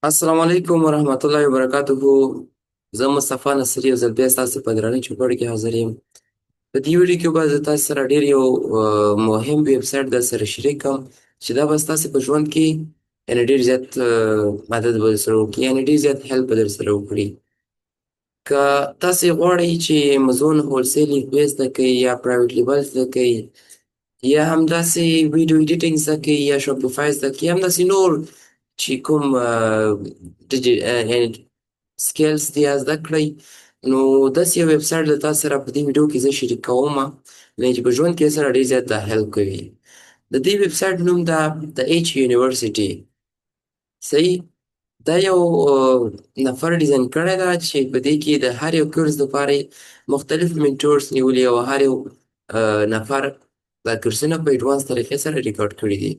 السلام علیکم ورحمت الله وبرکاته. زه مصطفی نصري یو ځل بیا ستاسو په درانه چوپړ کې حاضر یم. په دې ویډیو کې به زه تاسو سره ډېر یو مهم ویب سایټ در سره شریک کړم چې دا به ستاسو په ژوند کې یعنې ډېر زیات مدد به درسره وکړي، یعنې ډېر زیات هیلپ به درسره وکړي. که تاسې غواړئ چې امازون هولسیل ویب زده کړئ یا پرایویټ لیبل زده کړئ یا همداسې ویډیو ایډیټینګ زده کړئ یا شاپیفای زده کړئ یا همداسې نور چې کوم سکیلز دي یا زده کړئ، نو داسې یو ویب سایټ له تاسو سره په دې ویډیو کې زه شریک کوم چې په ژوند کې سره ډېر زیات هیلپ کوي. د دې ویب سایټ نوم ده د ایچ یونیورسيټي. صحیح. دا یو نفر ډیزاین کړی ده چې په دې کې د هر یو کورس دپاره مختلف منټورس نیولي او هر یو نفر دا کورسونه په اډوانس طریقې سره ریکارډ کړي دي.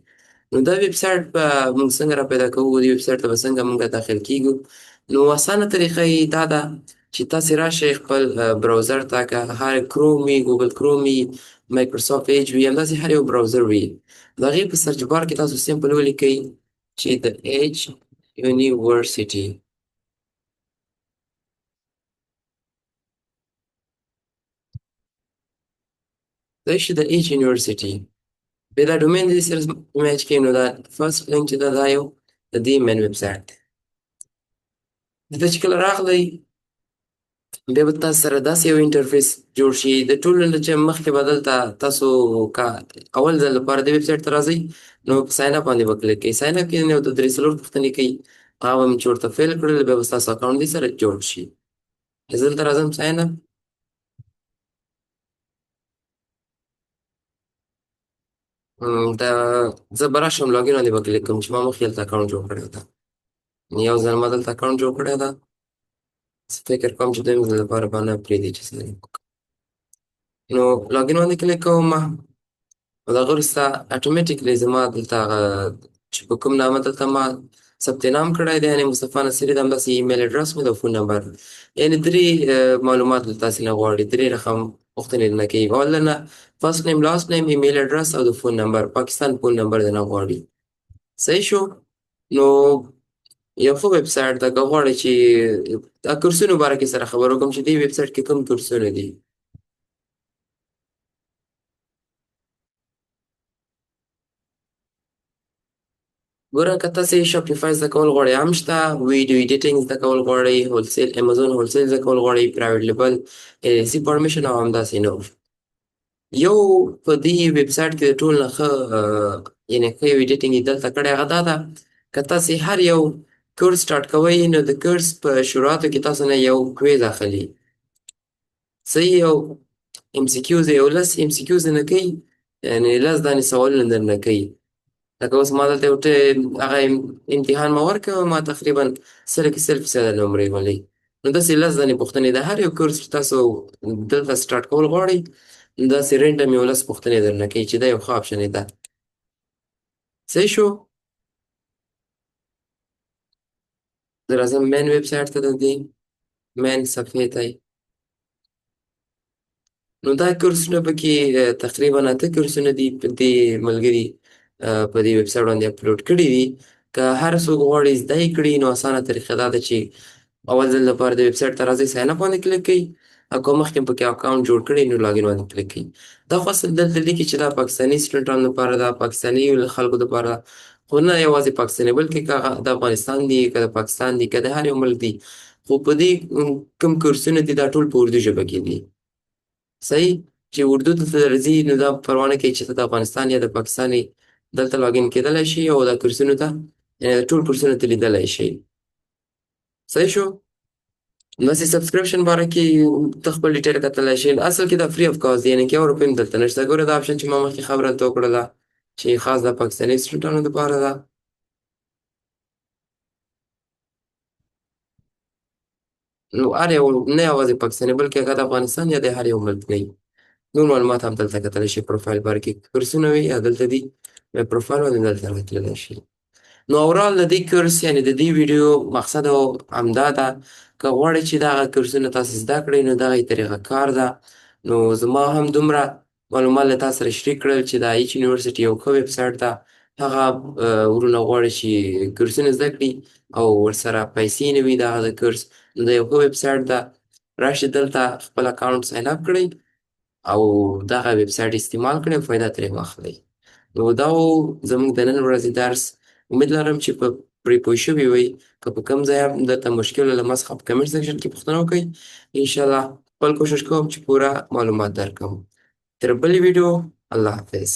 نو دا ویب سایټ به موږ څنګه را پیدا کوو، دې ویب سایټ ته به څنګه موږ داخل کیږو. نو اسانه طریقه یې دا ده چې تاسې راشئ خپل براوزر ته، که هر کروم وي، ګوګل کروم وي، مایکروسافټ ایج وي، همداسې هر یو براوزر وي، د هغې په سرچ بار کې تاسو سمپل ولیکئ چې د ایچ یونیورسيټي. دا شي د ایچ یونیورسيټي. بیا دا ډومین دې سره میچ کوي، نو دا فرست لینک چې ده دا یو د دې مین ویب سایټ دی. دلته چې کله راغلی بیا به تاسو سره داسې یو انټرفیس جوړ شي. د ټولو نه چې مخکې به دلته تاسو که اول ځل لپاره دې ویب سایټ ته راځئ نو په ساین اپ باندې به کلیک کوئ. ساین اپ کې یو د درې څلور پوښتنې کوي، هغه به مې چې ورته فیل کړل بیا به ستاسو اکاونټ دې سره جوړ شي. زه دلته راځم ساین اپ. دا زه به راشم لاګین باندې به کلیک کوم چې ما مخکې دلته اکاونټ جوړ کړی ده. یو ځل ما دلته اکاونټ جوړ کړی ده، زه فکر کوم چې دویم ځل لپاره به نه پرېږدي چې زه نو لاګین باندې کلیک کوم. او د هغه وروسته اټومیټیکلی زما دلته هغه چې په کوم نامه دلته ما ثبت نام کړی دی، یعنې مصطفی نصري ده، همداسې ایمیل اډرس مې د فون نمبر، یعنې درې معلومات له تاسې نه غواړي، درې رقم پوښتنې نه کوي. اول نه فرست نیم، لاست نیم، ایمیل اډرس او د فون نمبر، پاکستان فون نمبر د نه غواړي. صحیح شو. نو یو ښه ویب سایټ ده. که غواړئ چې د کورسونو باره کې سره خبر وکړم چې دې ویب سایټ کې کوم کورسونه دي. ګوره که تاسې شاپیفای زده کول غواړئ هم شته، ویډیو ایډیټینګ زده کول غواړئ، هولسیل امازون هولسیل زده کول غواړئ، پرایویټ لیبل، LLC فارمیشن او همداسې نور. یو په دې ویب سایټ کې د ټول نه ښه یعنې ښه یو ایډیټینګ یې دلته کړی هغه دا ده، که تاسې هر یو کورس سټارټ کوئ نو د کورس په شروعاتو کې تاسو نه یو کویز اخلي. صحیح. یو ام سی کیوز یو لس ام سی کیوز نه کوي، یعنې لس دانې سوالونه درنه کوي. لکه اوس ما دلته یو هغه امتحان ما ورکړ، ما تقریبا سل کې 100% نمرې ولې. نو داسې لس دانې پوښتنې د هر یو کورس چې تاسو دلته سټارټ کول غواړئ داسې رینډم یو لس پوښتنې درنه کوي چې دا یو ښه آپشن دی ده. صحیح شو. زه راځم مین ویب سایټ ته، د دې مین صفحې ته. نو دا کورسونه پکې تقریبا 8 کورسونه دي په دې ملګري په دې ویب سایټ باندې اپلوډ کړي دي. که هر څوک غواړي زده یې کړي نو اسانه طریقه دا ده چې اول ځل لپاره د ویب سایټ ته راځئ، ساین اپ باندې کلیک کوئ، او که مخکې مو پکې اکاونټ جوړ کړی نو لاګین باندې کلیک کوئ. دا خو اصل دلته لیکي چې دا پاکستاني سټوډنټانو لپاره ده، پاکستاني خلکو دپاره ده، خو نه یوازې پاکستاني بلکې که د افغانستان دي، که د پاکستان دي، که د هر یو ملک دي، خو په دې کوم کورسونه دي دا ټول په اردو ژبه کې دي. صحیح. چې اردو دلته راځي نو دا پروا نه کوي چې ته د افغانستان یا د پاکستان یې، دلته لاګین کېدلی شي او دا کورسونو ته ټول کورسونه ته لیدلی شي. صحیح شو. داسې سبسکرپشن باره کې ته خپل ډیټیل کتلی شي. اصل کې دا فری اف کاست دی، یعنې که یو روپۍ هم دلته نشته. ګوره دا آپشن چې ما مخکې خبره درته وکړله چې خاص د پاکستاني سټوډنټانو دپاره ده. نو هر یو نه یوازې پاکستاني بلکې هغه د افغانستان یا د هر یو ملک نه وي. نور معلومات هم دلته کتلی شي. پروفایل باره کې کورسونه وي یا دلته دي، بیا پروفایل باندې دلته راتللی شي. نو اورال د دې کورس یعنې د دې ویډیو مقصد همدا ده، که غواړئ چې دغه کورسونه تاسې زده کړئ نو دغه یې طریقه کار ده. نو زما هم دومره معلومات له تاسو سره شریک کړل چې دا ایچ یونیورسيټي یو ښه ویب سایټ ده هغه وروڼه غواړي چې کورسونه زده کړي او ورسره پیسې نه وي د هغه د کورس، نو د یو ښه ویبسایټ ده، راشئ دلته خپل اکاونټ ساین اپ کړئ او دغه ویبسایټ استعمال کړئ او فایده ترې واخلئ. نو دا و زموږ د نن ورځې درس. امید لرم چې پرې پوه شوي وئ. که په کوم ځای هم درته مشکل له ما څخه په کمنټ سیکشن کې پوښتنه وکړئ. انشاءالله خپل کوشش کوم چې پوره معلومات درکړم. تر بلې ویډیو، الله حافظ.